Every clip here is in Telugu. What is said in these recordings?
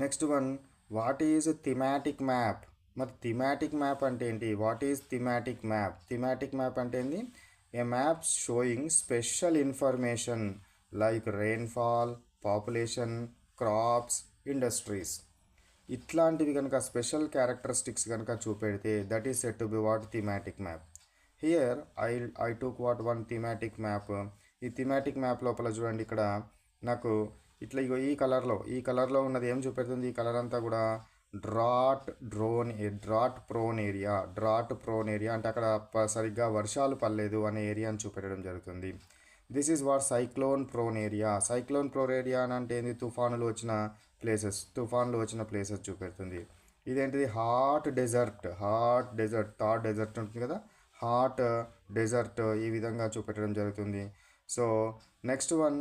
Next one, what is thematic map? మరి థిమాటిక్ మ్యాప్ అంటే ఏంటి? What is thematic map? Thematic map అంటే ఏంటి? A map showing special information like rainfall, population, crops, industries, ఇట్లాంటివి కనుక స్పెషల్ క్యారెక్టరిస్టిక్స్ కనుక చూపెడితే that is set to be what thematic map. Here I took what one thematic map. ఈ థిమాటిక్ మ్యాప్ లోపల చూడండి, ఇక్కడ నాకు ఇట్లా ఇగో ఈ కలర్లో ఉన్నది ఏం చూపెడుతుంది? ఈ కలర్ అంతా కూడా డ్రాట్ ప్రోన్ ఏరియా అంటే అక్కడ సరిగ్గా వర్షాలు పడలేదు అనే ఏరియాని చూపెట్టడం జరుగుతుంది. This is what cyclone prone area అని అంటే ఏంది? తుఫానులు వచ్చిన ప్లేసెస్ చూపెడుతుంది. ఇదేంటిది? హాట్ డెజర్ట్ థాట్ డెజర్ట్ ఉంటుంది కదా, హాట్ డెజర్ట్ ఈ విధంగా చూపెట్టడం జరుగుతుంది. So next one,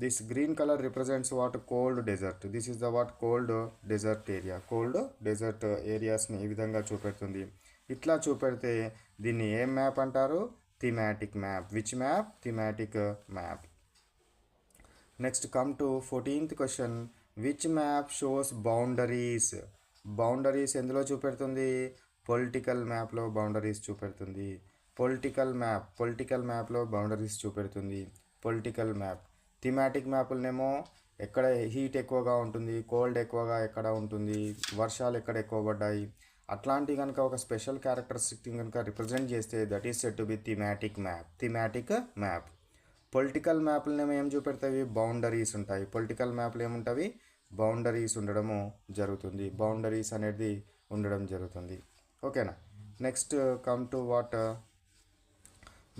this green colour represents what? Cold desert. This is the what? Cold desert ఏరియాస్ని ఈ విధంగా చూపెడుతుంది. ఇట్లా చూపెడితే దీన్ని ఏం మ్యాప్ అంటారు? Thematic map. Which map? Thematic map. Next come to 14th question. Which map shows boundaries ఎందులో చూపెడుతుంది? పొలిటికల్ మ్యాప్లో బౌండరీస్ చూపెడుతుంది. పొలిటికల్ మ్యాప్లో బౌండరీస్ చూపెడుతుంది. Political map. థిమాటిక్ మ్యాప్లనేమో ఎక్కడ హీట్ ఎక్కువగా ఉంటుంది, కోల్డ్ ఎక్కువగా ఎక్కడ ఉంటుంది, వర్షాలు ఎక్కడ ఎక్కువ పడ్డాయి, అట్లాంటి కనుక ఒక స్పెషల్ క్యారెక్టరిస్టిక్ కనుక రిప్రజెంట్ చేస్తే that is set to be thematic map. Political మ్యాప్లనేమో ఏం చూపెడతాయి? బౌండరీస్ ఉంటాయి. పొలిటికల్ మ్యాప్లు ఏముంటాయి? బౌండరీస్ ఉండడము జరుగుతుంది. బౌండరీస్ అనేది ఉండడం జరుగుతుంది. ఓకేనా? Next come to what?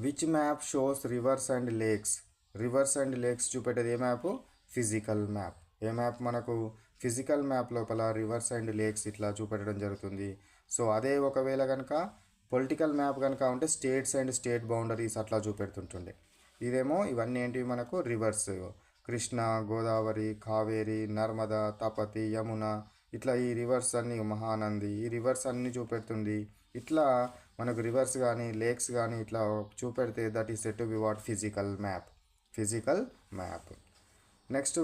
Which map shows rivers and lakes చూపెట్టేది ఏ మ్యాప్? Physical map. ఏ మ్యాప్ మనకు? ఫిజికల్ మ్యాప్ లోపల రివర్స్ అండ్ లేక్స్ ఇట్లా చూపెట్టడం జరుగుతుంది. సో అదే ఒకవేళ కనుక పొలిటికల్ మ్యాప్ కనుక ఉంటే స్టేట్స్ అండ్ స్టేట్ బౌండరీస్ అట్లా చూపెడుతుంటుండే. ఇదేమో ఇవన్నీ ఏంటివి మనకు? రివర్స్. కృష్ణ, గోదావరి, కావేరి, నర్మదా, తపతి, యమున, ఇట్లా ఈ రివర్స్ అన్ని, మహానంది, ఈ రివర్స్ అన్ని చూపెడుతుంది. ఇట్లా మనకు రివర్స్ కానీ లేక్స్ కానీ ఇట్లా చూపెడితే that is set to be what? Physical map. Next